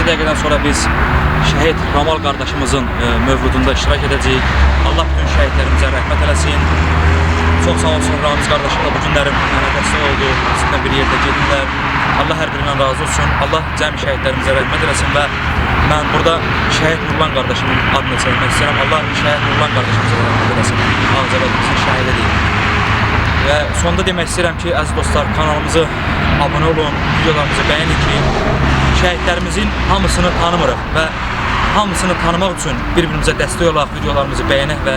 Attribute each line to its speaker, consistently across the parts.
Speaker 1: neçə dəqiqədən sonra biz şəhid Ramal qardaşımızın mövludunda iştirak edəcəyik. Allah bütün şəhidlərimizə rəhmət eləsin. Çox sağ olsun, Ramiz qardaşım da bu günlərim mənə dəstək oldu. Sizinlə bir yerdə gedirlər. Allah hər birindən razı olsun. Allah cəmi şəhidlərimizə rəhmət eləsin və mən burada şəhid Nurlan qardaşımın adını çəkmək istəyirəm. Allah şəhid Nurlan qardaşımıza rəhmət eləsin. Ağzəvədimizin şəhididir. Və sonda demək istəyirəm ki, əziz dostlar, kanalımızı abunə olun, videolarımızı bəyənin ki, şəhidlərimizin hamısını tanımırıq və hamısını tanımaq üçün bir-birimizə dəstək olaq, videolarımızı bəyənək və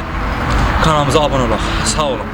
Speaker 1: kanalımıza abunə olaq. Sağ olun.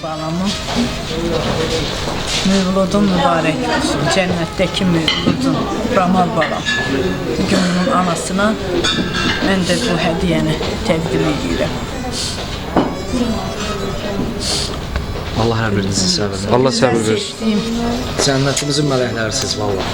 Speaker 2: Balamın mövludun mübarək olsun, cənnətdəki mövludun, Ramal balam. Bugün onun anasına mən də bu hədiyəni təqdim edirəm.
Speaker 3: Allah hər birinizi səbir.
Speaker 4: Allah səbir versin.
Speaker 3: Cənnətimizin mələklərisiz vallahi.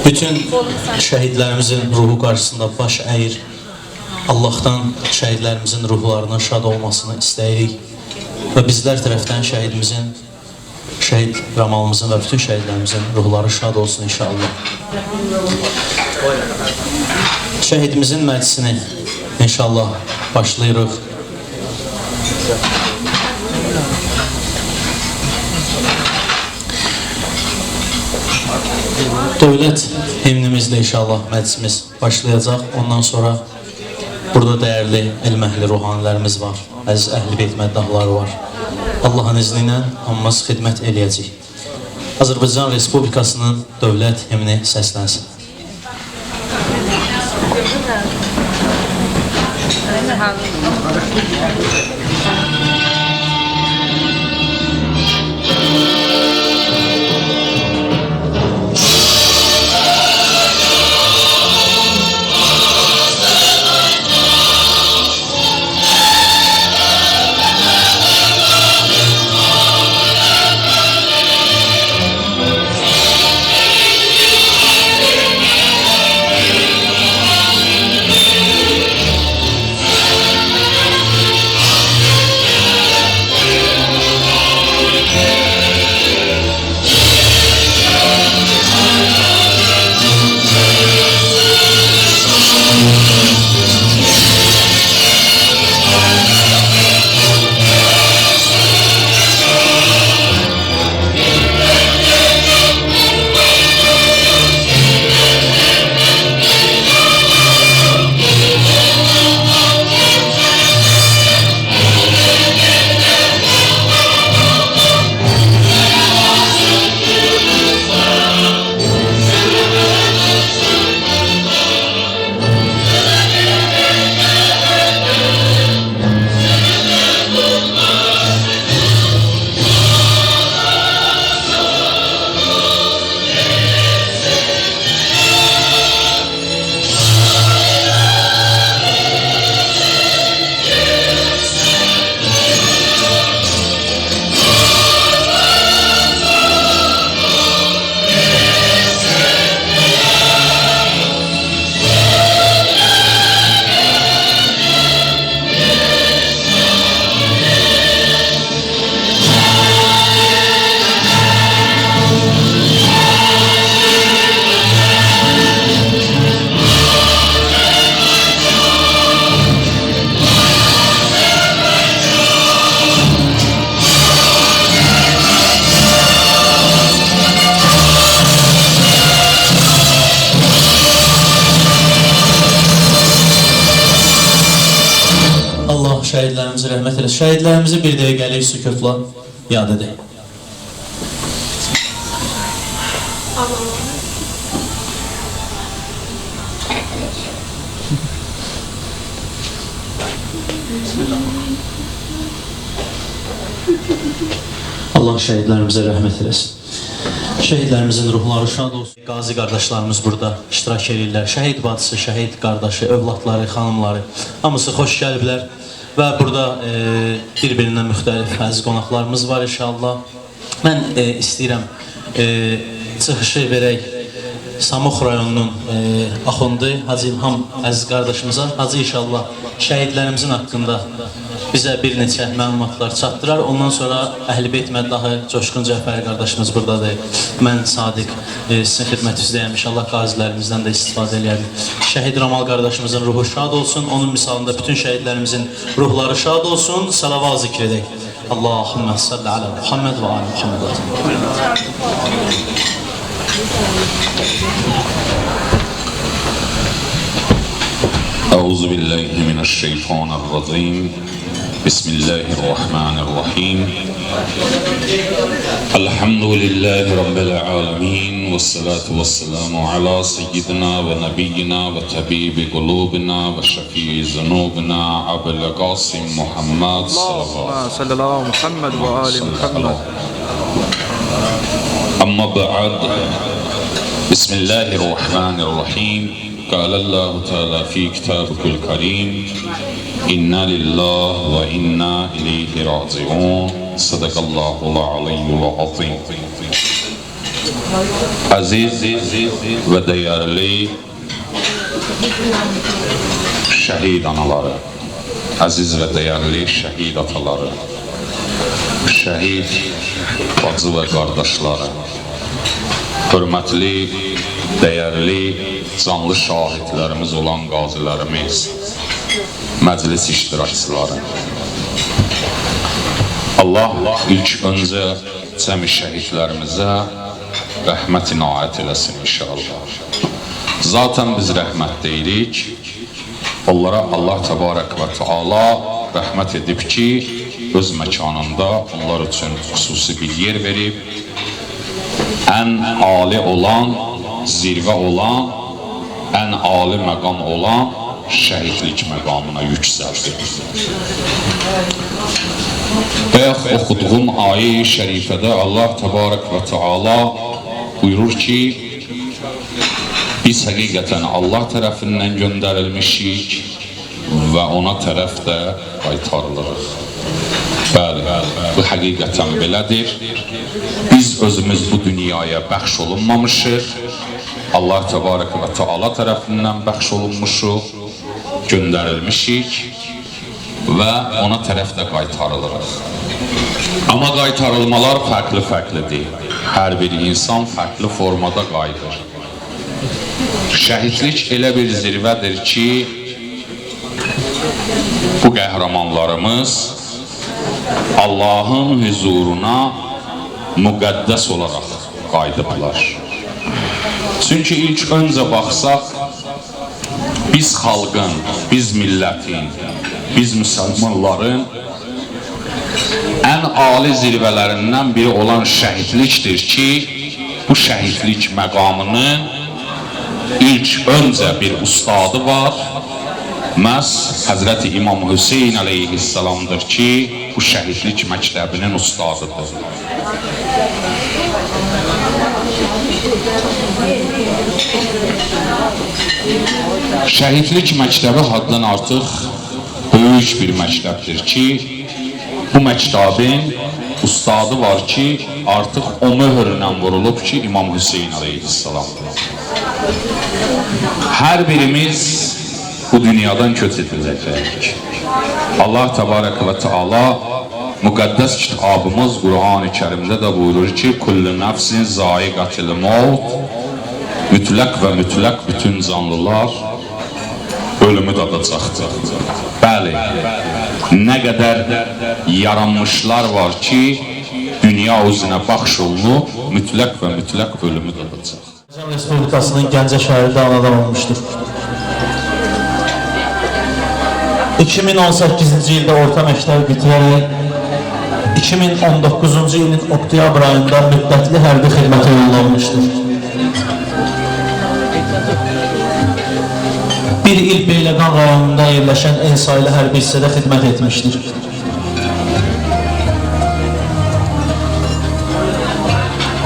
Speaker 5: Bütün şəhidlərimizin ruhu qarşısında baş əyir. Allah'tan şəhidlərimizin ruhlarının şad olmasını istəyirik. Və bizlər tərəfdən şəhid Ramalımızın və bütün şəhidlərimizin ruhları şad olsun inşallah. Şəhidimizin məclisini inşallah başlayırıq. Dövlət himnimizlə inşallah məclisimiz başlayacaq. Ondan sonra burada dəyərli elm-əhli ruhanilərimiz var. Əziz əhl-i beyt məddahları var. Allahın izni ilə hamımız xidmət eləyəcək. Azərbaycan Respublikasının dövlət himni səslənsin. Allah şəhidlərimizi rəhmət eləsin. Şəhidlərimizi bir dəqiqəlik sükutla yad edək. Allah şəhidlərimizə rəhmət eləsin. Şəhidlərimizin ruhları şad olsun. Qazi qardaşlarımız burada iştirak edirlər. Şəhid bacısı, şəhid qardaşı, övladları, xanımları hamısı xoş gəliblər. Və burada bir-birindən müxtəlif əziz qonaqlarımız var inşallah. Mən istəyirəm çıxışı verək Samux rayonunun axundu Hacı İlham əziz qardaşımıza. Hacı inşallah şəhidlərimizin haqqında bizə bir neçə məlumatlar çatdırar. Ondan sonra Əhl-i Beyt məddahı Coşqun Cəfəri qardaşımız buradadır. Mən Sadiq sizin xidmətinizdə inşallah qazilərimizdən də istifadə edərik. Şəhid Ramal qardaşımızın ruhu şad olsun. Onun misalında bütün şəhidlərimizin ruhları şad olsun. Salavat zikr edək. Allahümme salli ala Muhammed və ala Muhammed.
Speaker 4: أعوذ بالله من الشيطان الرجيم بسم الله الرحمن الرحيم الحمد لله رب العالمين والصلاة والسلام على سيدنا ونبينا وطبيب قلوبنا وشفيع ذنوبنا أبي القاسم محمد
Speaker 1: صلى الله عليه محمد وآل محمد.
Speaker 4: أما بعد بسم الله الرحمن الرحيم قال الله تعالى في كتابه الكريم إنا لله وإنا إليه راجعون صدق الله العلي العظيم. Aziz ve değerli şehit anaları, aziz ve değerli şehit ataları, şehit bacı ve kardeşleri, hürmetli, değerli, canlı şahitlerimiz olan qazilərimiz, məclis iştirakçıları. Allah ilk öncə cəmi şəhidlərimizə rəhmət inayət eləsin inşallah. Zaten biz rəhmət deyirik. Onlara Allah təbarək və Teala rəhmət edib ki, öz məkanında onlar üçün xüsusi bir yer verib, ən ali olan, zirvə olan, ən ali məqam olan şəhidlik məqamına yüksəldir. Bayaq oxuduğum ayə-i şərifədə Allah təbarək və Teala buyurur ki, biz həqiqətən Allah tərəfindən göndərilmişik və ona tərəf də qaytarılırıq. Bəli, bu həqiqətən belədir. Biz özümüz bu dünyaya bəxş olunmamışıq. Allah təbarək və Teala tərəfindən bəxş olunmuşuq, göndərilmişik və ona tərəf də qaytarılırıq. Amma qaytarılmalar fərqli-fərqlidir. Hər bir insan fərqli formada qayıdır. Şəhidlik elə bir zirvədir ki, bu qəhrəmanlarımız Allahın huzuruna müqəddəs olaraq qayıdıblar. Çünki ilk öncə baxsaq, biz xalqın, biz millətin, biz müsəlmanların ən ali zirvələrindən biri olan şəhidlikdir ki, bu şəhidlik məqamının ilk öncə bir ustadı var. Məhz Həzrəti İmam Hüseyin əleyhissalamdır ki, bu şəhidlik məktəbinin ustadıdır. Şəhidlik məktəbi haddan artıq böyük bir məktəbdir ki, bu məktəbin ustadı var ki, artıq o möhürlə vurulub ki, İmam Hüseyin əleyhissalamdır. Hər birimiz bu dünyadan köç ediləcəyik. Allah təbarək və Teala müqəddəs kitabımız Qur'an-ı Kərimdə də buyurur ki, kullu nəfsin zaiqatil maut, mütləq və mütləq bütün canlılar ölümü dadacaqdır. Bəli, nə qədər yaranmışlar var ki, dünya özünə baxş olunub, mütləq və mütləq ölümü dadacaq.
Speaker 5: Azərbaycan Respublikasının Gəncə şəhərində anadan olmuşdur. 2018-ci ildə orta məktəbi bitirərək 2019-cu ilin oktyabr ayında müddətli hərbi xidmətə yollanmışdır. Bir il Beyləqan rayonunda yerləşən en sayılı hərbi hissədə xidmət etmişdir.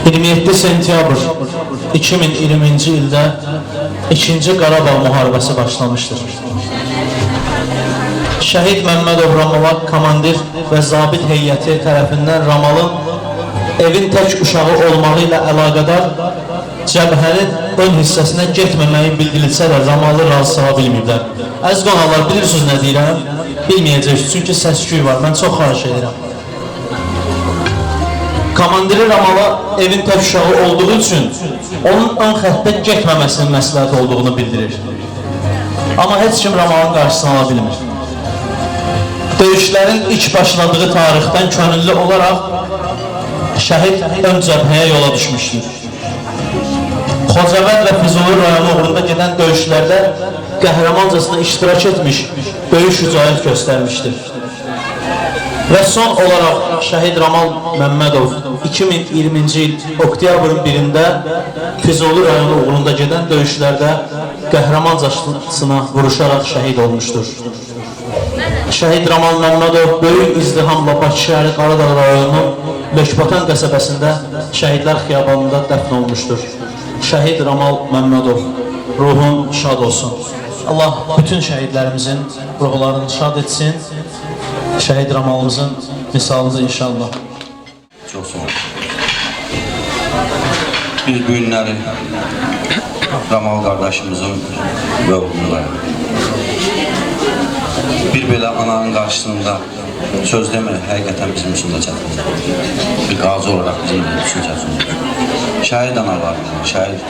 Speaker 5: ...27 sentyabr 2020-ci ildə 2-ci Qarabağ müharibəsi başlamışdır. Şəhid Məmmədov Ramala komandir və zabit heyəti tərəfindən Ramalın evin tək uşağı olmağı ilə əlaqədar cəbhənin ön hissəsinə getməməyi bildirilsə də Ramalı razı sala bilməyiblər. Əziz qonaqlar, bilirsiniz nə deyirəm? Bilməyəcəksiniz, çünki səs-küy var, mən çox xahiş edirəm. Komandiri Ramala evin tək uşağı olduğu üçün onun ön xəttə getməməsinin məsləhət olduğunu bildirir. Amma heç kim Ramalın qarşısını ala bilmir. Döyüşlərin ilk başladığı tarixdən könüllü olaraq şəhid ön cəbhəyə yola düşmüşdür. Xocavənd və Füzuli rayonu uğrunda gedən döyüşlərdə qəhrəmancasına iştirak etmiş, böyük şücaət göstərmişdir. Və son olaraq şəhid Ramal Məmmədov 2020-ci il oktyabrın 1-də Füzuli rayonu uğrunda gedən döyüşlərdə qəhrəmancasına vuruşaraq şəhid olmuşdur. Şəhid Ramal Məmmədov böyük izdihamla Bakı şəhəri Qaradağ rayonunun Lökbatan qəsəbəsində şəhidlər xiyabanında dəfn olmuşdur. Şəhid Ramal Məmmədov, ruhun şad olsun. Allah bütün şəhidlərimizin ruhlarını şad etsin. Şəhid Ramalımızın misalında inşallah.
Speaker 6: Çox sağ olun. Biz bu günləri Ramal qardaşımızın mövqunda bir belə ananın qarşısında söz demək həqiqətən bizim üçün də çətindir. Bir qazi olaraq bizim üçün çətindir. Şəhid analarını, şəhid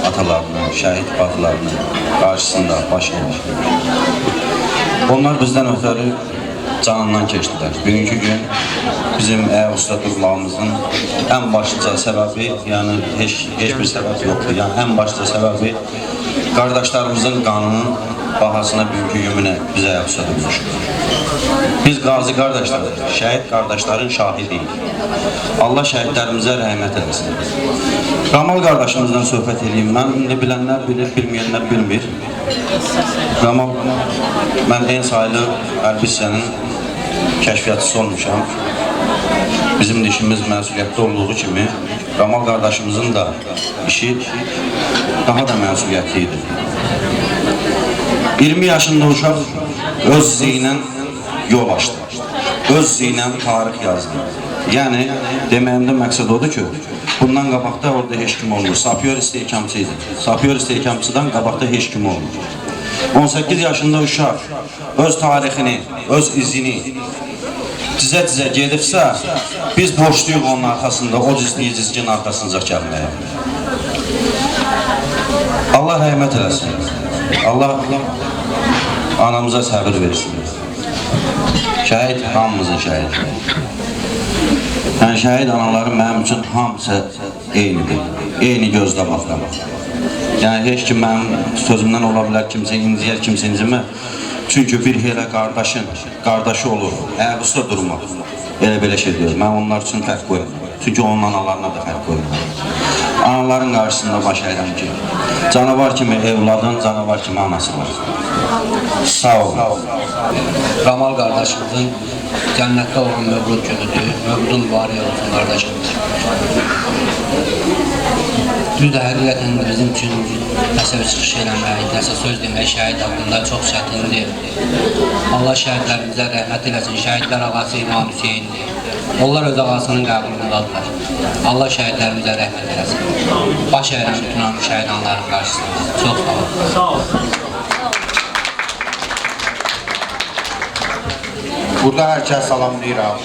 Speaker 6: atalarını, şəhid bacılarını qarşısında baş edir. Onlar bizdən ötürü canından keçdilər. Bugünkü gün bizim ayaqüstə durmağımızın ən başlıca səbəbi, yəni heç bir səbəb yoxdur. Yəni ən başlıca səbəbi qardaşlarımızın qanının bahasına bugünkü günü biz ayaqüstə durmuşuq. Biz qazi qardaşlarıq, şəhid qardaşların şahidiyik. Allah şəhidlərimizə rəhmət eləsin. Ramal qardaşımızdan söhbət edeyim. Mən indi bilənlər bilir, bilməyənlər bilmir. Ramal, mən en sayılı hərbi hissənin kəşfiyyatçısı olmuşam. Bizim de işimiz məsuliyyətli olduğu kimi, Ramal qardaşımızın da işi daha da məsuliyyətli idi. 20 yaşında uşaq öz ziynə yol açdı. Öz ziynə tarix yazdı. Yəni, deməyimdə məqsəd odur ki, bundan qabaqda orada heç kim olmur. Sapyor istehkamçı idi. Sapyor istehkamçıdan qabaqda heç kim olmur. 18 yaşında uşaq öz tarixini, öz izini cizə-cizə gedibsə, biz borçluyuq onun arxasında, o cizginin arxasınca gəlməyə. Allah rəhmət eləsin. Allah anamıza səbir versin. Şəhid hamımızın şəhididir. Yəni şəhid anaları mənim üçün hamısı eynidir. Eyni gözlə baxlamaq. Yəni heç kim mənim sözümdən ola bilər, kimsə inciyər, kimsə incimə. Çünki bir elə qardaşı olur, ayaqüstə durmaq. Elə belə şey deyir. Mən onlar üçün fərq qoymuram. Çünki onun analarına da fərq qoymuram. Anaların qarşısında baş əyirəm ki, canavar kimi evladın, canavar kimi anası var. Sağ olun.
Speaker 7: Ramal qardaşımızın cənnətdə olan Mövlud günüdür. Mövludun mübarək olsun qardaşımız. Düz də həqiqətən bizim üçün nəsə bir çıxış eləmək, nəsə söz demək şəhid haqqında çox çətindir. Allah şəhidlərimizə rəhmət eləsin. Şəhidlər ağası İmam Hüseyndir. Onlar öz ağasının qəbulundadılar. Allah şəhidlərimizə rəhmət eləsin. Baş əyirəm bütün şəhid anların qarşısında. Çox sağ olun.
Speaker 1: Sağ ol.
Speaker 8: Burada hər kəs salamlayıram.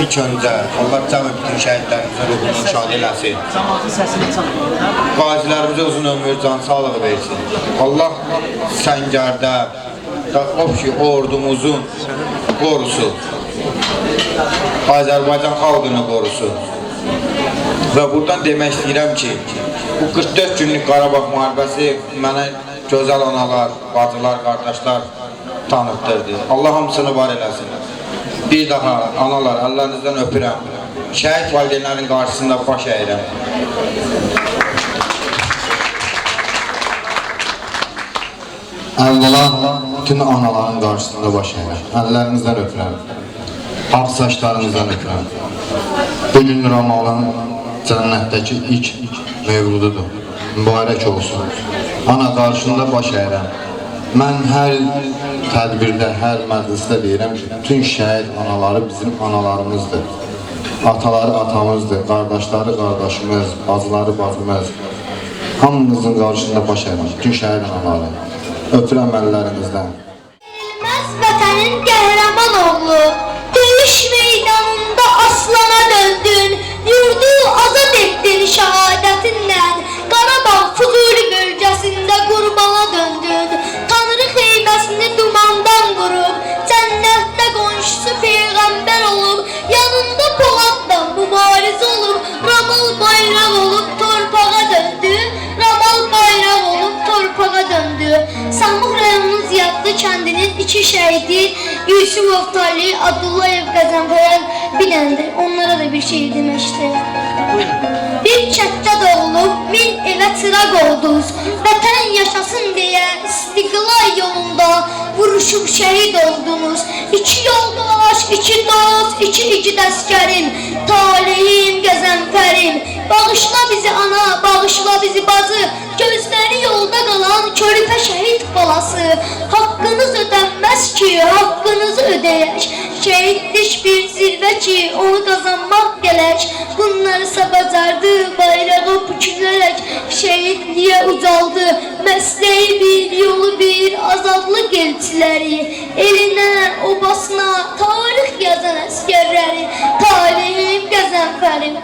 Speaker 8: İlk öncə Allah cəmi bütün şəhidlərimizin ruhunu şad eləsin. Qazilərimizə uzun ömür, can sağlığı versin. Allah səngərdə ordumuzun qorusun. Azərbaycan xalqını qorusun. Və buradan demək istəyirəm ki, bu 44 günlük Qarabağ müharibəsi mənə gözəl analar, bacılar, qardaşlar tanıtdırdı. Allah hamısını var eləsin. Bir daha analar, əllərinizdən öpürəm. Şəhid valideynlərin qarşısında baş əyirəm. Əvvəla bütün anaların qarşısında baş əyirəm. Əllərinizdən öpürəm. Ağ saçlarınızdan öpürəm. Bugün Ramalın cənnətdəki ilk mövlududur. Mübarək olsun. Ana qarşısında baş əyirəm. Mən hər tədbirdə, hər məclisdə deyirəm ki, bütün şəhid anaları bizim analarımızdır. Ataları atamızdır, qardaşları qardaşımız, bacıları bacımız. Hamımızın qarşısında baş əyirəm, bütün şəhid anaları. Öpürəm əllərinizdən.
Speaker 9: Bilməz vətənin qəhrəman oğlu, döyüş meydanında aslana döndün, yurdu azad etdin şəhadətinlə, Qarabağ Füzuli bölgəsində qurbana döndün, Tanrı xeyməsini dumandan qurub, cənnətdə qonşusu peyğəmbər olub, yanında Poladla mübariz olub, Ramal bayraq olub torpağa döndü, Ramal bayraq olub torpağa döndü. Samux rayonunun Ziyadlı kəndinin iki şəhidi Yusuf Tali, Abdullayev Qəzənfərəl biləndir. Onlara da bir şey demək istəyirəm. Bir kənddə doğulub, min evə çıraq oldunuz. Vətən yaşasın deyə istiqlal yolunda vuruşub şəhid oldunuz. İki yoldaş, iki dost, iki igid əskərim, talihim, Qəzənfərim. Bağışla bizi ana, bağışla bizi bacı, gözləri yolda qalan körpə şəhid balası. Haqqınız ödənməz ki, haqqınızı ödəyək. Şəhidlik bir zirvə ki, onu qazanmaq gələk. Bunları bacardı, bayrağı bükülərək şəhidliyə ucaldı. Məsləyi bir, yolu bir, azadlıq elçiləri. Elinə, obasına tarix yazan əskərləri. Talihim, Qəzənfərim.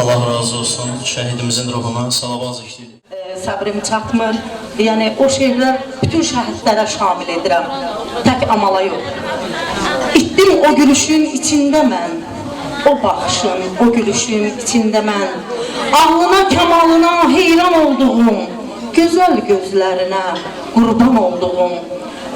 Speaker 5: Allah razı olsun. Şəhidimizin ruhuna salavat zikr edir.
Speaker 10: Səbrim çatmır. Yəni o şeirlər bütün şəhidlərə şamil edirəm. Tək amala yox. İtdim o gülüşün içində mən. O baxışın, o gülüşün içində mən. Ağlına, kəmalına heyran olduğum, gözəl gözlərinə qurban olduğum.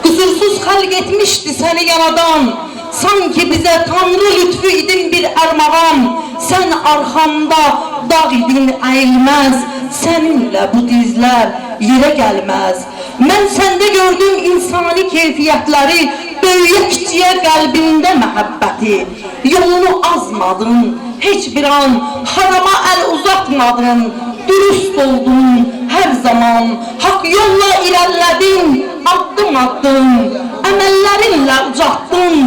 Speaker 10: Qüsursuz xəlq etmişdi səni yaradan. Sanki bizə Tanrı lütfü idin bir ərmağan. Sən arxamda dağ idin əyilməz. Səninlə bu dizlər yerə gəlməz. Mən səndə gördüm insani keyfiyyətləri, böyüyə kiçiyə qəlbində məhəbbəti. Yolunu azmadın, heç bir an harama əl uzatmadın. Dürüst oldun hər zaman, haqq yolla irəlilədin, addım addım. Əməllərinlə ucatdın,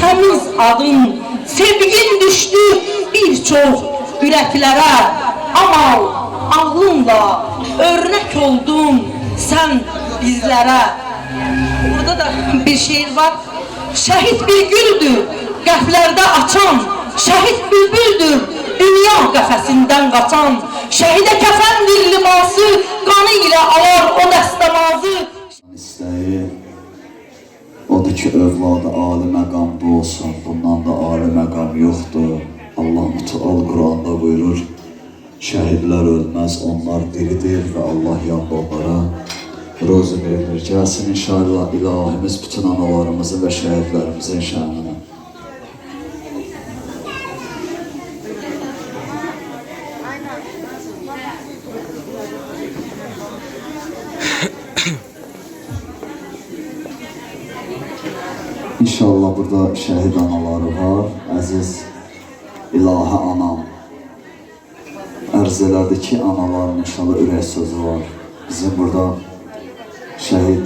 Speaker 10: təmiz adın. Sevgin düşdü bir çox ürəklərə, amal, ağlınla örnek oldun sen bizlere. Burada da bir şiir var. Şehit bir güldür, qəflerde açan. Şehit bülbüldür, dünya qəfəsindən qaçan. Şehide kəfəndir liması, qanı ile alar o dəstəmazı.
Speaker 11: İstəyi odur ki, övladı ali məqamda olsun. Bundan da ali məqam yoxdur. Allah Müteal Quranda buyurur. Şəhidlər ölməz, onlar diridir və Allah yanında onlara rozu verilir. Gəlsin inşallah ilahimiz bütün analarımızı və şəhidlərimizin şənine. İnşallah burada şəhid anaları var, əziz ilahi anam. Ərz elədi ki, anaların inşallah ürək sözü var. Bizim burada şəhid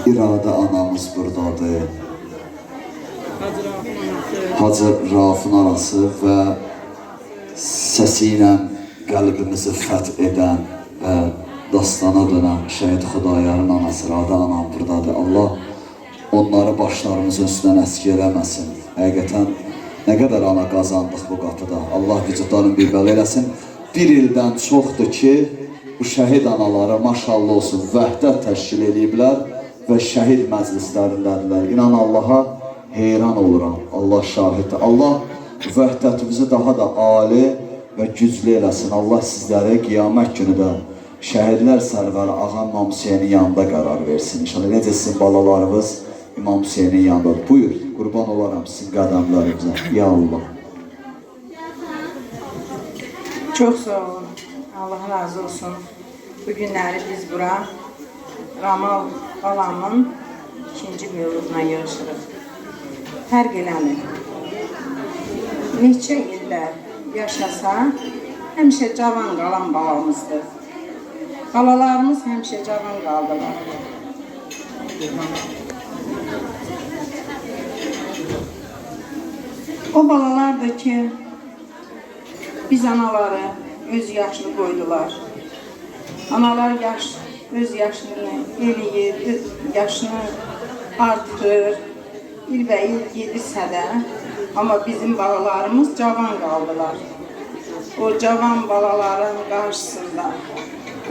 Speaker 11: İradə anamız buradadır. Hacı Rafın arası və səsi ilə qəlbimizi fəth edən və dastana dönən şəhid Xudayarın anası Radə anam buradadır. Allah onları başlarımızın üstündən əski eləməsin. Həqiqətən nə qədər ana qazandıq bu qapıda. Allah vücudlarını bir bəl eləsin. Bir ildən çoxdur ki, bu şəhid anaları maşallah olsun vəhdət təşkil ediblər və şəhid məclislərindədirlər. İnan Allaha heyran oluram. Allah şahiddir. Allah vəhdətimizi daha da ali və güclü eləsin. Allah sizlərə qiyamət günü də şəhidlər sərvəri Ağa İmam Hüseynin yanında qərar versin. İnşallah necə sizin balalarınız İmam Hüseynin yanında. Buyur, qurban olaram sizin qədəmlərinizə. Ya Allah.
Speaker 2: Çok sağ olun. Allah razı olsun. Bu günləri biz bura Ramal balamın 2-ci mövluduna yığışırıq. Fərq eləmir. Neçə illər yaşasa, həmişə cavan qalan balamızdır. Balalarımız həmişə cavan qaldılar. O balalardır ki, biz anaları öz yaşını qoydular. Analar öz yaşını eləyir, yaşını artırır, ilbəil gedirsə də, amma bizim balalarımız cavan qaldılar. O cavan balaların qarşısında,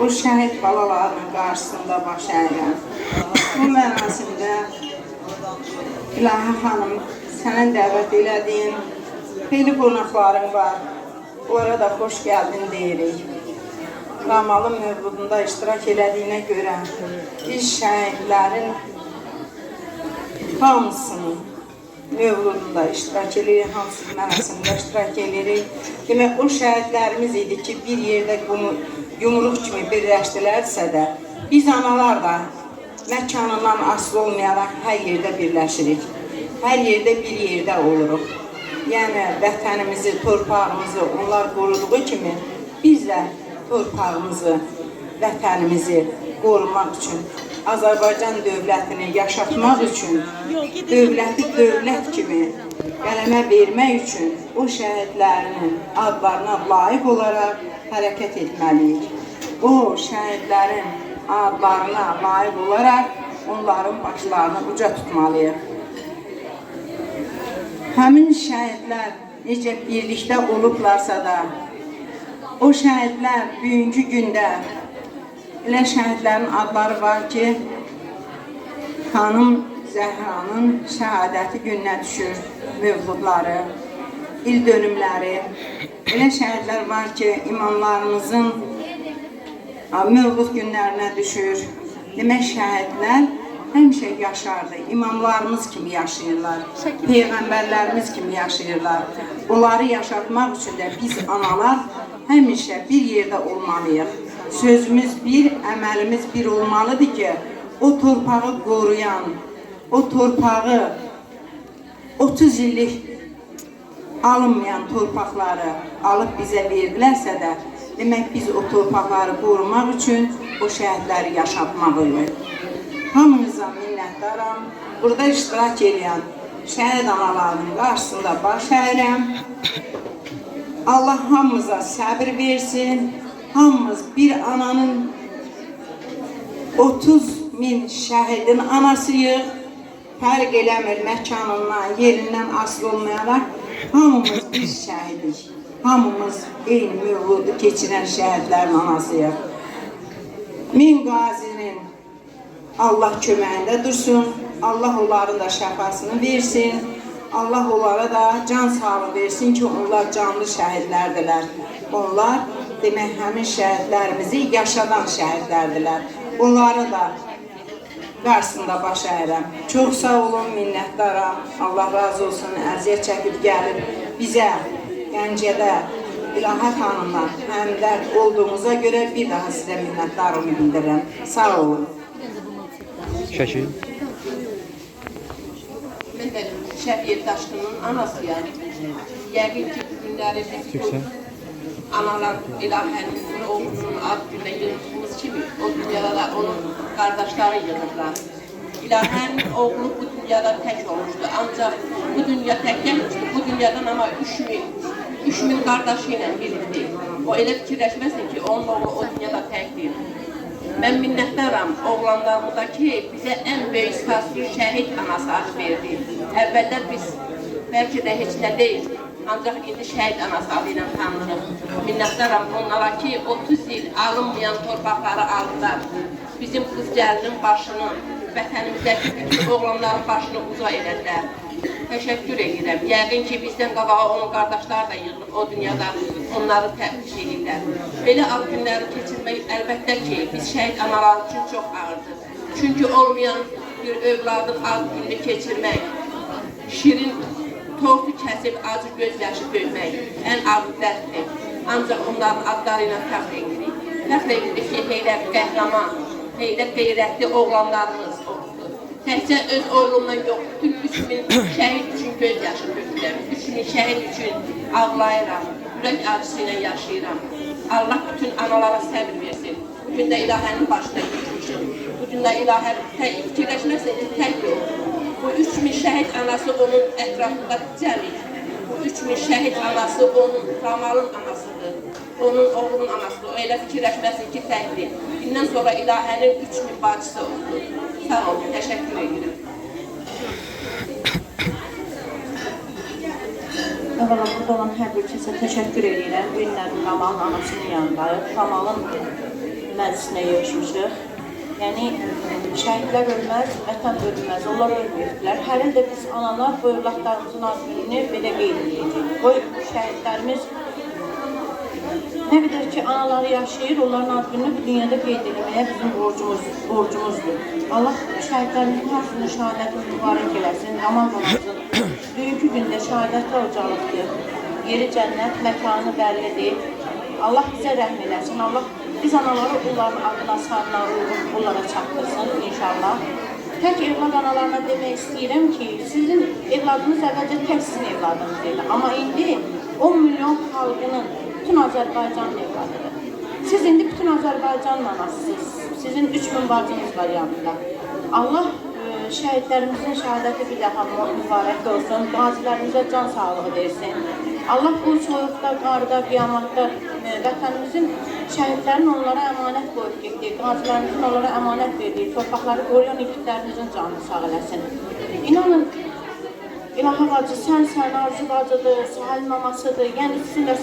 Speaker 2: o şəhid balaların qarşısında baş əyən. Bu mənasında İlahi xanım, sənin dəvət elədin, xeyli qonaqların var. Orada xoş gəldin deyirik. Ramalın mövludunda iştirak elədiyinə görə biz şəhidlərin hamısının mövludunda iştirak edirik, hamısı mənasında iştirak edirik. Demək, o şəhidlərimiz idi ki, bir yerdə yumruq kimi birləşdilərsə də, biz analar da məkanından asılı olmayaraq hər yerdə birləşirik. Hər yerdə bir yerdə oluruq. Yəni, vətənimizi, torpağımızı onlar qoruduğu kimi, biz də torpağımızı, vətənimizi qorumaq üçün, Azərbaycan dövlətini yaşatmaq üçün, dövləti dövlət kimi qələmə vermək üçün o şəhidlərinin adlarına layiq olaraq hərəkət etməliyik. O şəhidlərin adlarına layiq olaraq onların başlarını uca tutmalıyıq. Həmin şəhidlər necə birlikdə olublarsa da, o şəhidlər bugünkü gündə elə şəhidlərin adları var ki, xanım Zəhranın şəhadəti gününə düşür mövludları, il dönümləri. Elə şəhidlər var ki, imamlarımızın mövlud günlərinə düşür. Demək, şəhidlər həmişə yaşardı. İmamlarımız kimi yaşayırlar, peyğəmbərlərimiz kimi yaşayırlar. Onları yaşatmaq üçün də biz analar həmişə bir yerdə olmalıyıq. Sözümüz bir, əməlimiz bir olmalıdır ki, o torpağı qoruyan, o torpağı 30 illik alınmayan torpaqları alıb bizə verdilərsə də, demək biz o torpaqları qorumaq üçün o şəhidləri yaşatmalıyıq. Hamınıza minnətdaram. Burada iştirak edən şəhid analarının qarşısında baş əyirəm. Allah hamımıza səbir versin. Hamımız bir ananın 30.000 şəhidin anasıyıq. Fərq eləmir məkanından, yerindən asılı olmayaraq. Hamımız bir şəhidik. Hamımız eyni mövludu keçirən şəhidlərin anasıyıq. Min qazinin Allah köməyində dursun, Allah onların da şəfasını versin, Allah onlara da can sağlığı versin ki, onlar canlı şəhidlərdirlər. Onlar demək həmin şəhidlərimizi yaşadan şəhidlərdirlər. Onları da qarşısında baş əyirəm. Çox sağ olun, minnətdaram. Allah razı olsun, əziyyət çəkib gəlib bizə, Gəncədə, İlahə xanımdan həmdərd olduğumuza görə bir daha sizə minnətdarımı bildirirəm. Sağ olun.
Speaker 3: Şəkil.
Speaker 12: Mən də Şəfiyyət Daşqının anasıyam. Yəqin ki, bu günləri biz analar İlahənin oğlunun ad günə yığdığımız kimi o dünyada da onun qardaşları yığırlar. İlahənin oğlu bu dünyada tək olmuşdu. Ancaq bu dünya tək gəlmişdi. Bu dünyadan ama 3000 qardaşı ilə birlikdir. O elə fikirləşməsin ki, onun oğlu o dünyada təkdir. Mən minnətdaram oğlanlarımıza ki, bizə ən böyük sifaslı şəhid anası ad verdi. Əvvəllər biz bəlkə də heç nə deyil, ancaq indi şəhid anası adı ilə tanınırıq. Minnətdaram onlara ki, 30 il alınmayan torpaqları aldılar. Bizim qız gəlinin başını, vətənimizdəki bütün oğlanların başını uza elədilər. Təşəkkür edirəm. Yəqin ki, bizdən qabağa onun qardaşları da yığılıb o dünyada onları təbliğ edirlər. Belə ad günləri keçirmək əlbəttə ki, biz şəhid analar üçün çox ağırdır. Çünki olmayan bir övladın ad gününü keçirmək, şirin tortu kəsib acı gözyaşı döymək ən ağır dərddir. Ancaq onların adları ilə fəxr edirik. Fəxr edirik ki, heyrət qəhrəman, heyrət qeyrətli oğlanlarımız oldu. Təkcə öz oğlumdan yox, bütün 3000 şəhid üçün göz yaşı tökülür, 3000 şəhid üçün ağlayıram, ürək acısı ilə yaşayıram. Allah bütün analara səbir versin. Bugün də İlahənin başına geçmişim. Bugün də İlahə fikirləşməsin ki, tək yox. Bu 3000 şəhid anası onun ətrafında cəmik. Bu 3000 şəhid anası onun Ramalın anasıdır. Onun oğlunun anasıdır. O elə fikirləşməsin ki, təkdir. Bundan sonra İlahənin 3000 bacısı oldu. Sağ olun, təşəkkür edirəm.
Speaker 10: Əvvəla burada olan hər bir kəsə təşəkkür edirəm. Bu günlərin Ramalın anasının yanındayıq. Ramalın məclisinə yığışmışıq. Yəni, şəhidlər ölməz, vətən ölməz, onlar ölməyibdilər. Hər ildə biz analar bu övladlarımızın adını belə qeyd edəcəyik. Bu şəhidlərimiz nə qədər ki, anaları yaşayır, onların adını bu dünyada qeyd etməyə bizim borcumuzdur. Allah şəhidlərimizin hamısının şəhadətini mübarək eləsin. Ramal namazın bugünkü gündə şəhadətlə ucalıqdır. Yeri cənnət, məkanı bəllidir. Allah bizə rəhm eləsin. Allah biz anaları onların adına sarına onlara çatdırsın inşallah. Tək evlad analarına demək istəyirəm ki, sizin evladınız əvvəlcə tək sizin evladınız deyil. Amma indi 10 milyon xalqının bütün Azərbaycanın evladıdır. Siz indi bütün Azərbaycanın anasısınız. Sizin 3000 bacınız var yanında. Allah şəhidlərimizin şəhadəti bir daha mübarək olsun. Qazilərimizə can sağlığı versin. Allah bu soyuqda, qarda, qiyamatda vətənimizin şəhidlərin onlara əmanət qoyub getdiyi, qazilərimizin onlara əmanət verdiyi torpaqları qoruyan igidlərimizin canını sağ eləsin. İnanın,
Speaker 12: İlahi bacı, sən, Arzu bacıdır, Səhəl mamasıdır, yəni sizin də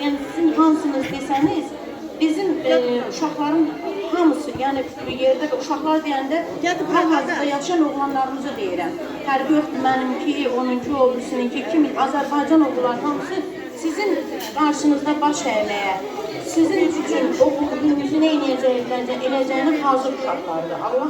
Speaker 12: yəni sizin hansınız desəniz, bizim uşaqların hamısı, yəni yerdə uşaqlar deyəndə hal-hazırda yaşayan oğlanlarımızı deyirəm. Fərqi yoxdur, mənimki, onunki, oğlusununki, kimi Azərbaycan oğulları hamısı sizin qarşınızda baş əyməyə, sizin üçün oğlunuzun nə eləyəcəyini hazır uşaqlardır. Allah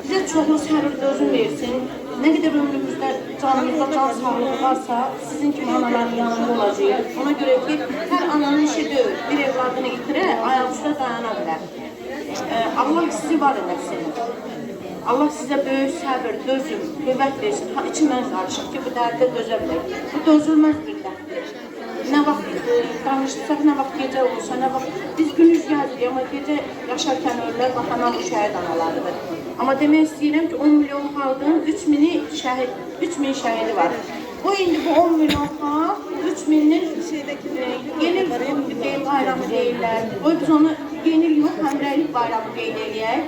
Speaker 12: bizə çoxlu səbir dözüm versin. Nə qədər ömrümüzdə, canımızda can sağlığı varsa, sizin kimi anaların yanında olacaq. Ona görə ki, hər ananın işi deyil, bir evladını itirə, ayaq üstə dayana bilər. Allah sizi var eləsin. Allah sizə böyük səbir, dözüm, qüvvət versin. İçindən qarışıq ki, bu dərdə dözə bilək. Bu dözülməz bir dərddir. Nə vaxt danışsaq, nə vaxt gecə olsa, nə vaxt biz günüz gəzirik, amma gecə yaşarkən ölürlər, baxanan bu şəhid analarıdır. Amma demək istəyirəm ki, 10 milyon xalqın 3000 şəhidi var. O indi bu 10 milyon xalq 3000'nin yeni bayramı deyirlər. O biz onu yeni yox, həmrəylik bayramı qeyd eləyək.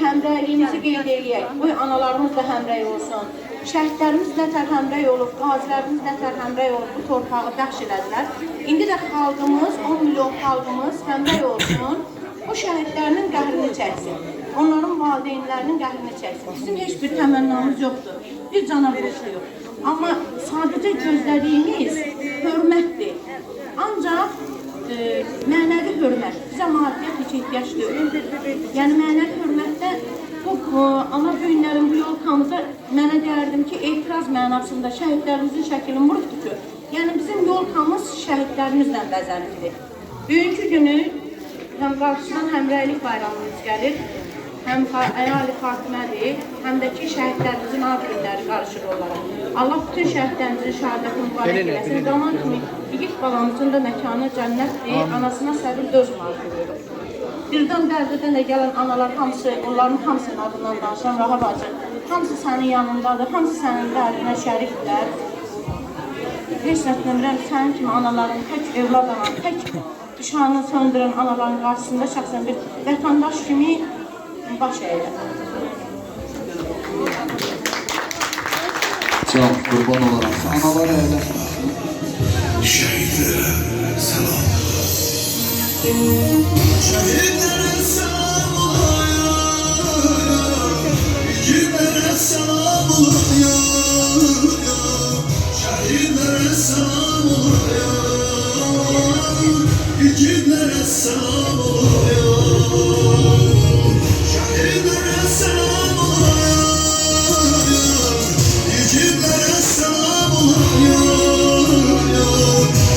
Speaker 12: Həmrəyliyimizi qeyd eləyək. Bu analarımız da həmrəy olsun. Şəhidlərimiz nətər həmrəy olub, qazilərimiz nətər həmrəy olub, bu torpağı bəxş elədilər. İndi də xalqımız, 10 milyon xalqımız həmrəy olsun, o şəhidlərinin qəhrini çəksin. Onların valideynlərinin qəhrini çəksin. Bizim heç bir təmənnamız yoxdur, bir cana borçlu yox. Amma sadəcə gözlədiyimiz hörmətdir. Ancaq mənəvi hörmət, bizə maddiyyət heç ehtiyac deyil. Yəni mənəvi hörmətdə bu ana günlərin bu yolkamızda mənə deyərdim ki, etiraz mənasında şəhidlərimizin şəklini vurubdur ki, yəni bizim yolkamız şəhidlərimizlə bəzənlidir. Bugünkü günü həm qarşıdan həmrəylik bayramımız gəlir, həm əyali xatimədir, həm də ki şəhidlərimizin ad günləri qarışır olaraq. Allah bütün şəhidlərimizin şəhadətini mübarək eləsin. Zaman kimi igid balamızın da məkanı cənnətdir, anasına səbir dözüm arzulayırıq. Birdən dərdədən də gələn analar hamısı, onların hamısının adından danışan Raha bacı, hamısı sənin yanındadır, hamısı sənin dərdinə şəriflər. Heç nətlənmirəm, sənin kimi anaların, tək evlad anan, tək işanını söndürən anaların qarşısında şəxsən bir vətəndaş kimi baş əylə.
Speaker 11: Can, qurban olarak analara əyləşmə.
Speaker 13: Şehidlere selam. Şehidlere selam olayım. Yiğitlere selam olayım. Şehidlere selam olayım. Yiğitlere selam olayım. Şehidlere selam olayım. Yiğitlere selam olayım.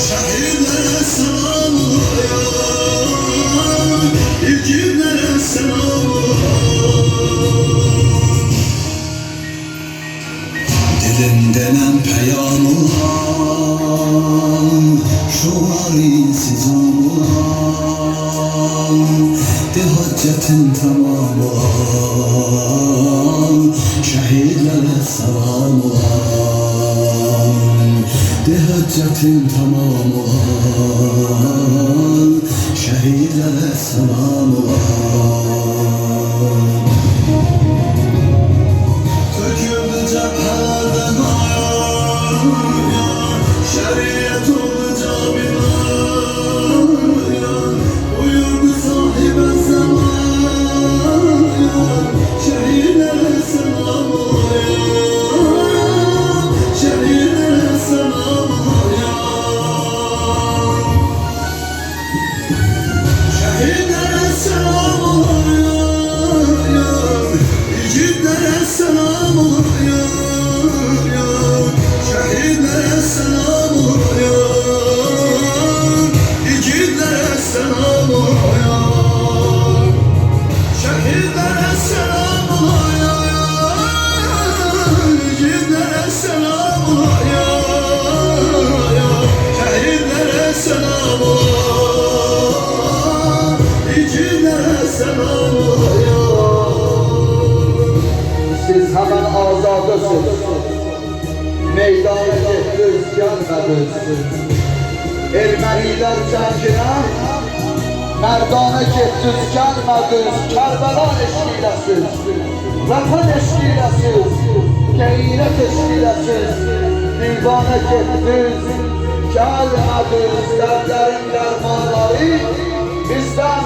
Speaker 13: Şehidlere selam olayım. Yiğitlere selam olayım. Dilimden peyam olan, şuari sizam olan, de haccetin tamam olan, şehidlere selam olan, de haccetin tamam olan, şehidlere selam olan. Töküldü cephelerden ayar, şeriyet oldu camiler, buyurdu sahibe zaman, şehidlere selam olayım, şehidlere selam olayım. Şehidlere selam olayım, yiğitlere selam olayım, şehidlere selam olayım, yiğitlere selam olayım, şehidlere selam olayım, yiğitlere selam olayım, şehidlere selam olayım, yiğitlere selam olayım.
Speaker 11: Siz hemen azadasınız. Meydana getdiniz, gəlmədiniz. Erməniler cənginə mərdana getdiniz, gəlmədiniz. Kərbəla eşqiləsiz, vətən eşqiləsiz.
Speaker 13: neyine teşkilesiz divane gittiniz, gelmediniz dertlerin dermanları. Bizden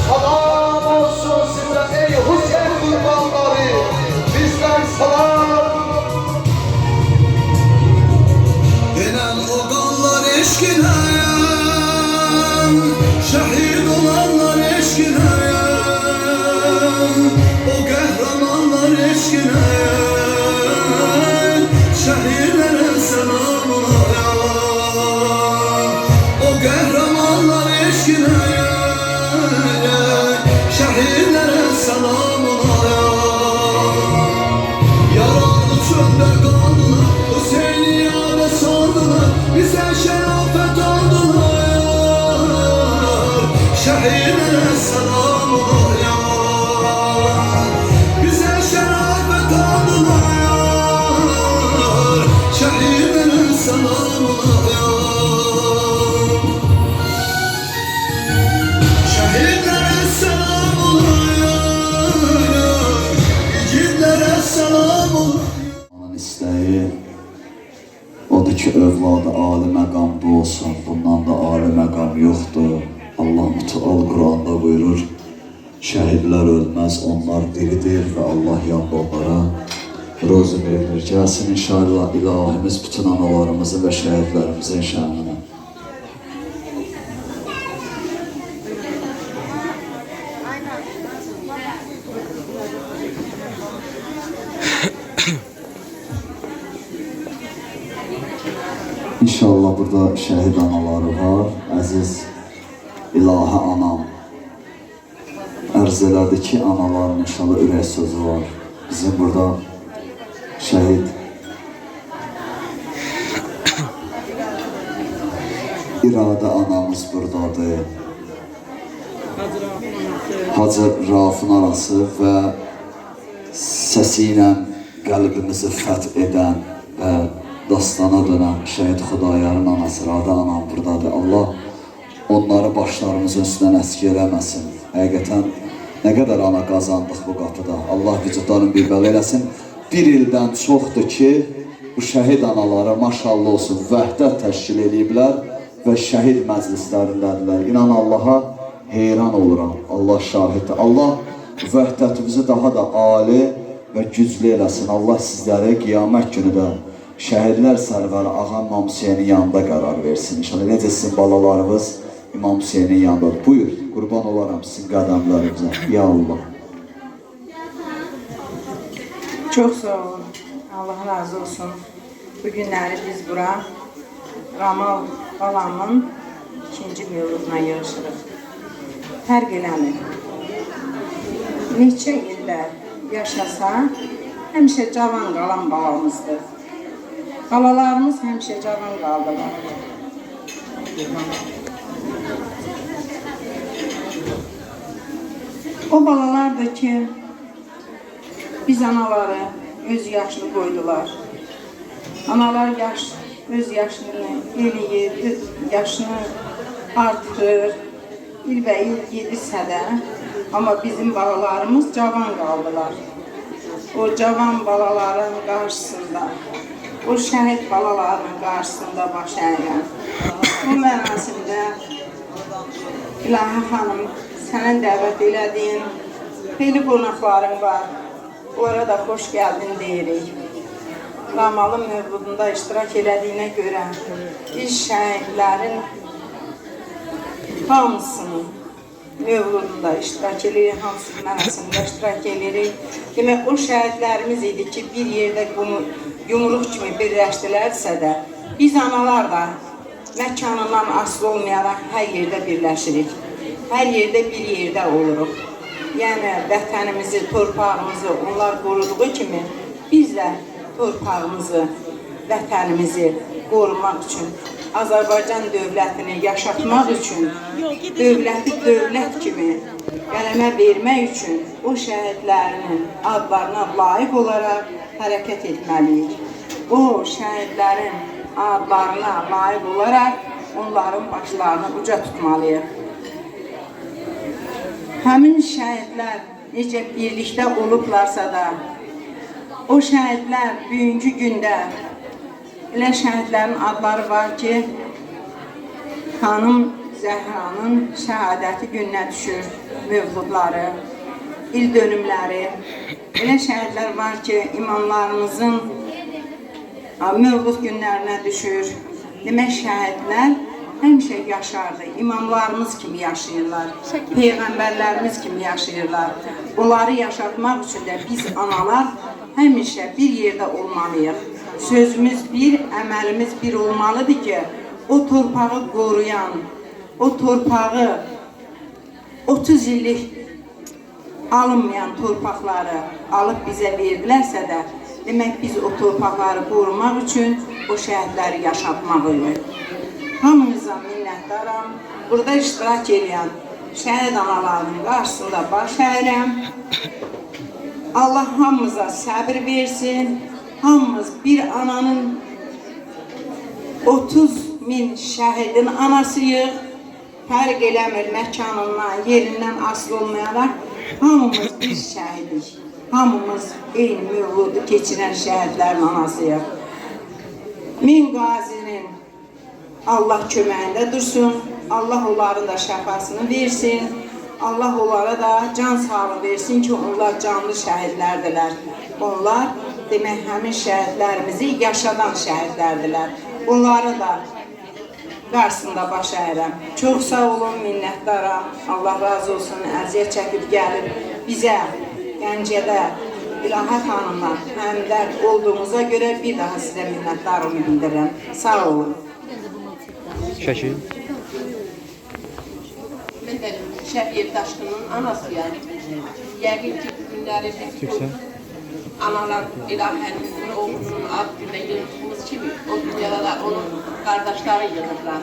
Speaker 13: salam olsun size ey Hüseyin kurbanları. Bizden salam. Denen o kanlar eşkine, şehit olanlar eşkine, o kahramanlar eşkine, şehirlere selam ola. O kahramanlar eşkine, şehirlere selam ola. Yaralı çölde kaldılar, Hüseyin'e sordular, bize şerafet aldılar. Şehirlere selam ola. Bize şerafet aldılar. Şehirlere selam ola. Şehirlere selam ola. Yiğitlere selam ola.
Speaker 11: Onun isteği odur ki övladı âli məqamda olsun. Bundan da âli məqam yoxdur. Allah Müteal Kur'an'da buyurur, şəhidlər ölməz, onlar diridir və Allah yanında onlara rozu verilir. Gəlsin inşallah ilahimiz bütün analarımızı və şəhidlərimizin şənine. İnşallah burada şəhid anaları var, əziz ilahi anam. Ərz elədi ki, analarım inşallah ürək sözü var. Bizim burada şəhid İradə anamız buradadır. Hacı Rafın arası və səsi ilə qəlbimizi fəth edən və dastana dönən şəhid Xudayarın anası Radə anam buradadır. Allah onları başlarımızın üstündən əski eləməsin. Həqiqətən nə qədər ana qazandıq bu qapıda. Allah vücudlarını bir bəl eləsin. Bir ildən çoxdur ki, bu şəhid anaları maşallah olsun vəhdət təşkil ediblər və şəhid məclislərindədirlər. İnan Allaha heyran oluram. Allah şahiddir. Allah vəhdətimizi daha da ali və güclü eləsin. Allah sizləri qiyamət günü də şəhidlər sərvəri Ağa İmam Hüseynin yanında qərar versin. İnşallah necə sizin balalarınız İmam Hüseynin yanındadır. Buyur, qurban olaram sizin qədəmlərinizə. Ya Allah.
Speaker 2: Çox sağ olun. Allah razı olsun. Bu günləri biz bura Ramal balamın ikinci mövluduna yığışırıq. Fərq eləmir. Neçə illər yaşasa, həmişə cavan qalan balamızdır. Balalarımız həmişə cavan qaldılar. O balalardır ki, biz anaları öz yaşını qoydular. Analar öz yaşını eləyir, yaşını artırır, ilbəil gedirsə də, amma bizim balalarımız cavan qaldılar. O cavan balaların qarşısında, o şəhid balaların qarşısında baş əyən. Bu mənasimdə İlahi xanım, sənin dəvət elədiyin xeyli qonaqların var. Onlara da xoş gəldin deyirik. Ramalın mövludunda iştirak elədiyinə görə biz şəhidlərin hamısının mövludunda iştirak edirik, hamısı mənasında iştirak edirik. Demək, o şəhidlərimiz idi ki, bir yerdə yumruq kimi birləşdilərsə də, biz analar da məkanından asılı olmayaraq hər yerdə birləşirik. Hər yerdə bir yerdə oluruq. Yəni, vətənimizi, torpağımızı onlar qoruduğu kimi, biz də torpağımızı, vətənimizi qorumaq üçün, Azərbaycan dövlətini yaşatmaq üçün, dövləti dövlət kimi qələmə vermək üçün o şəhidlərinin adlarına layiq olaraq hərəkət etməliyik. O şəhidlərin adlarına layiq olaraq onların başlarını uca tutmalıyıq. Həmin şəhidlər necə birlikdə olublarsa da, o şəhidlər bugünkü gündə elə şəhidlərin adları var ki, xanım Zəhranın şəhadəti gününə düşür mövludları, il dönümləri. Elə şəhidlər var ki, imamlarımızın mövlud günlərinə düşür. Demək, şəhidlər həmişə yaşardı. İmamlarımız kimi yaşayırlar, peyğəmbərlərimiz kimi yaşayırlar. Onları yaşatmaq üçün də biz analar həmişə bir yerdə olmalıyıq. Sözümüz bir, əməlimiz bir olmalıdır ki, o torpağı qoruyan, o torpağı 30 illik alınmayan torpaqları alıb bizə verdilərsə də, demək biz o torpaqları qorumaq üçün o şəhidləri yaşatmalıyıq. Hamınıza minnətdaram. Burada iştirak edən şəhid analarının qarşısında baş əyirəm. Allah hamımıza səbir versin. Hamımız bir ananın 30.000 şəhidin anasıyıq. Fərq eləmir məkanından, yerindən asılı olmayaraq. Hamımız bir şəhidik. Hamımız eyni mövludu keçirən şəhidlərin anasıyıq. Min qazinin Allah köməyində dursun. Allah onların da şəfasını versin. Allah onlara da can sağlığı versin ki, onlar canlı şəhidlərdirlər. Onlar demək həmin şəhidlərimizi yaşadan şəhidlərdirlər. Onlara da qarşısında baş əyirəm. Çox sağ olun, minnətdaram. Allah razı olsun, əziyyət çəkib gəlib bizə, Gəncədə, İlahə xanımdan həmdərd olduğumuza görə bir daha sizə minnətdarımı bildirirəm. Sağ olun.
Speaker 1: Şəkil.
Speaker 12: Mən də Şəfiyyət Daşqının anasıyam. Yəqin ki, bu günləri biz analar İlahənin oğlunun ad günə yığdığımız kimi o dünyada da onun qardaşları yığırlar.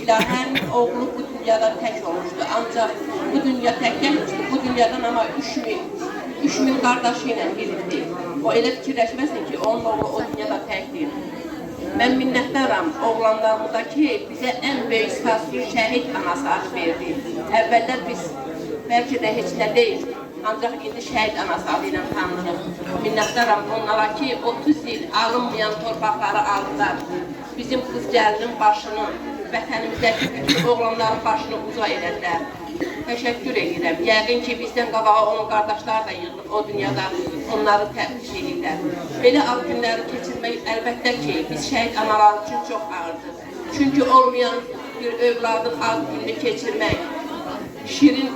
Speaker 12: İlahənin oğlu bu dünyada tək olmuşdu, ancaq bu dünya tək gəlmişdi. Bu dünyadan ama 3000 qardaşı ilə birlikdir. O elə fikirləşməsin ki, onun oğlu o dünyada təkdir. Mən minnətdaram oğlanlarımızdakı bizə ən böyük sifaslı şəhid anası adı verdi. Əvvəllər biz bəlkə də heç nə deyil. Ancaq indi şəhid anası adı ilə tanınırıq. Minnətdaram onlara ki, 30 il alınmayan torpaqları aldılar. Bizim qız gəlinin başını, vətənimizdəki bütün oğlanların başını uza elədilər. Təşəkkür edirəm. Yəqin ki, bizdən qabağa onun qardaşları da yığılıb o dünyada onları təbrik edirlər. Belə ad günləri keçirmək əlbəttə ki, biz şəhid analar üçün çox ağırdır. Çünki olmayan bir övladın ad gününü keçirmək, şirin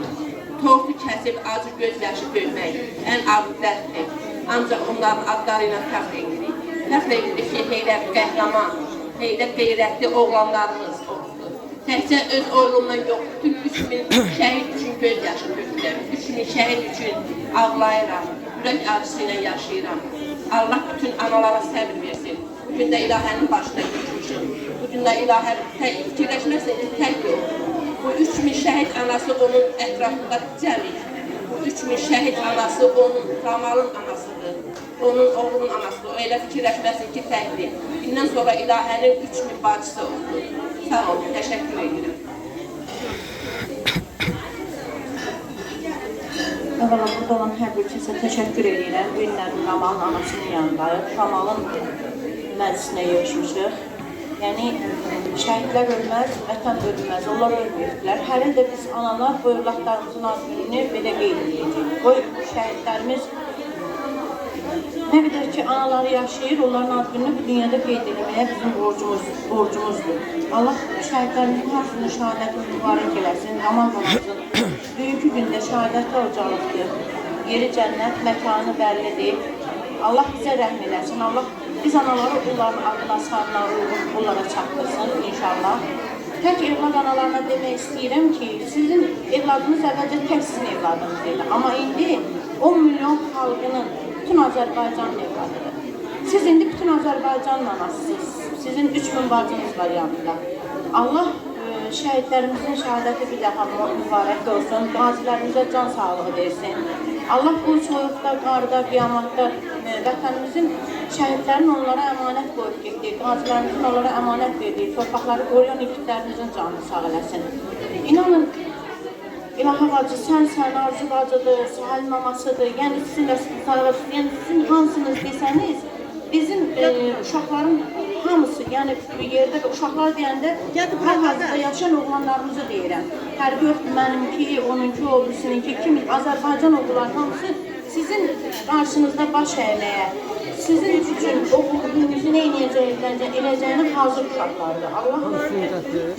Speaker 12: tortu kəsib acı gözyaşı döymək ən abidlərdir. Ancaq onların adları ilə fəxr edirik. Fəxr edirik ki, heyrət qəhrəman, heyrət qeyrətli oğlanlarımız oldu. Təkcə öz oğlumdan yox, bütün 3000 şəhid üçün gözyaşı dökülür. 3000 şəhid üçün ağlayıram, ürək acısı ilə yaşayıram. Allah bütün analara səbir versin. Bugün də İlahənin başına geçmişim. Bugün də İlahə fikirləşməsin ki, tək yox. Bu 3000 şəhid anası onun ətrafında cəmiyyə. Bu 3000 şəhid anası onun Ramalın anasıdır. Onun oğlunun anasıdır. O elə fikirləşməsin ki, təkdir. Bundan sonra İlahənin 3000 bacısı oldu. Sağ olun, təşəkkür edirəm.
Speaker 10: Əvvəla burada olan hər bir kəsə təşəkkür edirəm. Bu günlərin Ramalın anasının yanındayıq. Ramalın məclisinə yığışmışıq. Yəni, şəhidlər ölməz, vətən ölməz, onlar ölməyibdilər. Hələ də biz analar bu övladlarımızın adını belə qeyd edəcəyik. Bu şəhidlərimiz nə qədər ki, anaları yaşayır, onların adını bu dünyada qeyd etməyə bizim borcumuzdur. Allah şəhidlərimizin hamısını şəhadətini mübarək eləsin, Ramal namazın. Bugünkü gündə şəhadətli ocalıqdır. Yeri cənnət, məkanı bəllidir. Allah bizə rəhm eləsin, Allah biz anaları onların adına sarına onlara çatdırsın inşallah. Tək evlad analarına demək istəyirəm ki, sizin evladınız əvvəlcə tək sizin evladınız deyil. Amma indi 10 milyon xalqının bütün Azərbaycanın evladıdır. Siz indi bütün Azərbaycanın anasısınız. Sizin 3000 bacınız var yanında. Allah şəhidlərimizin şəhadəti bir daha mübarək olsun, qazilərimizə can sağlığı versin. Allah bu soyuqda, qarda, qiyamatda vətənimizin şəhidlərin onlara əmanət qoyub getdiyi, qazilərimizin onlara əmanət verdiyi torpaqları qoruyan igidlərimizin canını sağ eləsin. İnanın,
Speaker 12: İlahi bacı, sən, Arzu bacıdır, Sahil mamasıdır, yəni sizin də yəni sizin hansınız desəniz, bizim uşaqların hamısı, yəni yerdə uşaqlar deyəndə hal-hazırda yaşayan oğlanlarımızı deyirəm. Fərqi yoxdur, mənimki, onunki, oğlusununki, kimi Azərbaycan oğulları hamısı sizin qarşınızda baş əyməyə, sizin üçün oğlumuzu nə eləyəcəyini hazır uşaqlardır. Allah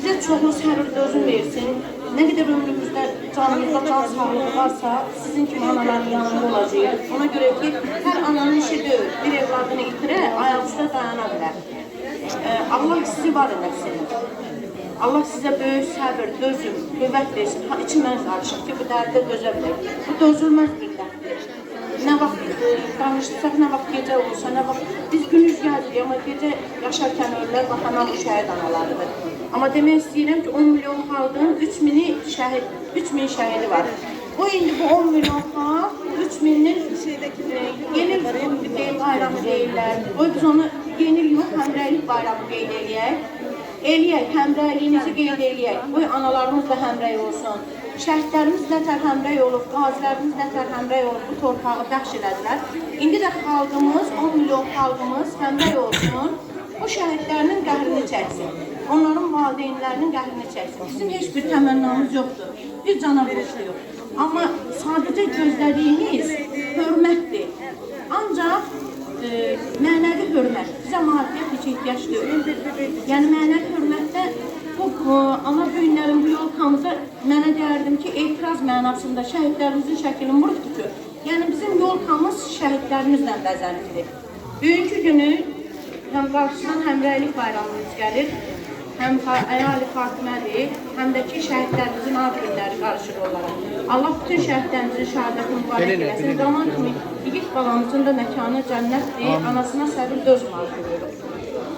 Speaker 12: bizə çoxlu səbir dözüm versin. Nə qədər ömrümüzdə, canımızda can sağlığı varsa, sizin kimi anaların yanında olacaq. Ona görə ki, hər ananın işi deyil, bir evladını itirə, ayaq üstə dayana bilər. Allah sizi var eləsin. Allah sizə böyük səbir, dözüm, qüvvət versin. İçindən qarışıq ki, bu dərdə dözə bilək. Bu dözülməz bir dərddir. Nə vaxt danışsaq, nə vaxt gecə olsa, nə vaxt biz günüz gəzirik, amma gecə yaşarkən ölürlər, baxana bu şəhid analarıdır. Amma demək istəyirəm ki, 10 milyon xalqın 3000 şəhidi var. O indi bu 10 milyon xalq 3000'nin yeni bayramı deyirlər. O biz onu yeni yox, həmrəylik bayramı qeyd eləyək. Həmrəyliyimizi qeyd eləyək. Qoy analarımız da həmrəy olsun. Şəhidlərimiz nətər həmrəy olub, qazilərimiz nətər həmrəy olub, bu torpağı bəxş elədilər. İndi də xalqımız, 10 milyon xalqımız həmrəy olsun, o şəhidlərinin qəhrini çəksin. Onların valideynlərinin qəhrini çəksin. Bizim heç bir təmənnamız yoxdur, bir cana borcluyuq. Amma sadəcə gözlədiyimiz hörmətdir. Ancaq mənəvi hörmət, bizə maddiyyət heç ehtiyac deyil. Yəni mənəvi hörmətdə bu ana büyünlərin bu yolkamıza mənə deyərdim ki, etiraz mənasında şəhidlərimizin şəklini vurubdur ki, yəni bizim yolkamız şəhidlərimizlə bəzənlidir. Bugünkü günü həm qarşıdan həmrəylik bayramımız gəlir, həm əyali Fatimədir, həm də ki şəhidlərimizin ad günləri qarışıq olaraq. Allah bütün şəhidlərimizin şəhadətini mübarək eləsin. Zaman kimi yiğit balamızın da məkanı cənnətdir, anasına səbir dözüm arzulayırıq.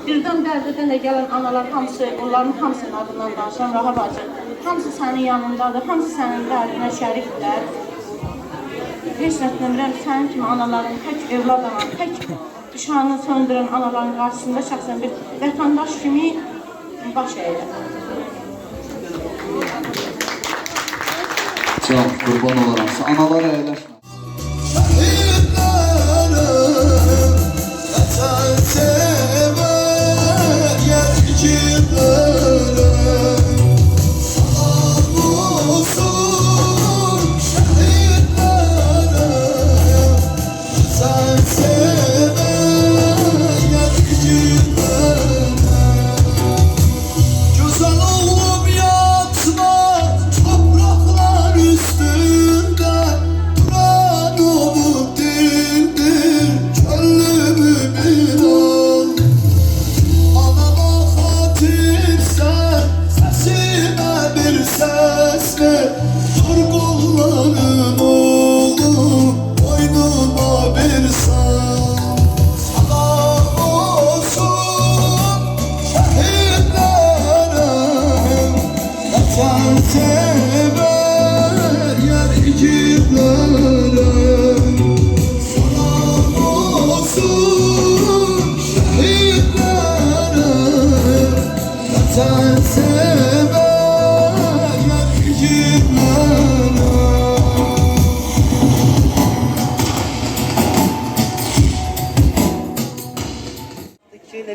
Speaker 12: Birdən dərdədən də gələn analar hamısı, onların hamısının adından danışan Raha bacı, hamısı sənin yanındadır, hamısı sənin dərdinə şəriflər. Heç nətlənmirəm, sənin kimi anaların, tək evlad anan, tək düşanını söndürən anaların qarşısında şəxsən bir vətəndaş kimi baş əylə.
Speaker 11: Can, qurban olaram. Analar əyləşmə.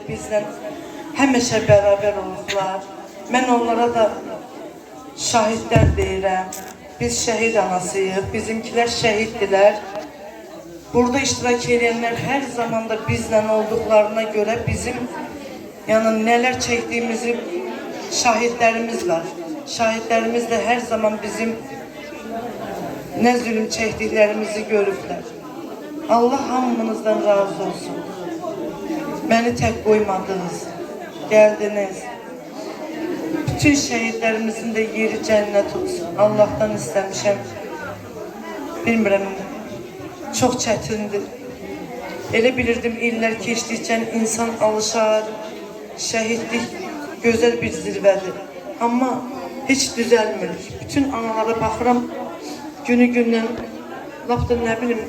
Speaker 10: Bizlə həmişə bərabər olublar. Mən onlara da şahidlər deyirəm. Biz şəhid anasıyıq, bizimkilər şəhiddirlər. Burada iştirak edənlər hər zaman da bizlə olduqlarına görə bizim nələr çəkdiyimizi şahidlərimiz var. Şahidlərimiz də hər zaman bizim nə zülüm çəkdiklərimizi görüblər. Allah hamınızdan razı olsun. Məni tək qoymadınız, gəldiniz. Bütün şəhidlərimizin də yeri cənnət olsun. Allahdan istəmişəm. Bilmirəm, çox çətindir. Elə bilirdim, illər keçdikcə insan alışar, şəhidlik gözəl bir zirvədir. Amma heç düzəlmirik. Bütün analara baxıram, günü-gündən, lap da nə bilim,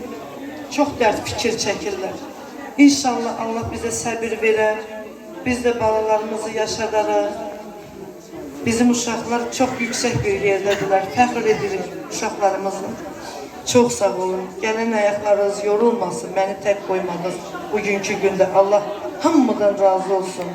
Speaker 10: çox dərd fikir çəkirlər. İnşallah Allah bizə səbir verər, biz də balalarımızı yaşadarıq.
Speaker 2: Bizim uşaqlar çox yüksək bir yerdədirlər. Fəxr edirik uşaqlarımızın. Çox sağ olun. Gələn ayaqlarınız yorulmasın. Məni tək qoymadınız bugünkü gündə. Allah hamıdan razı olsun.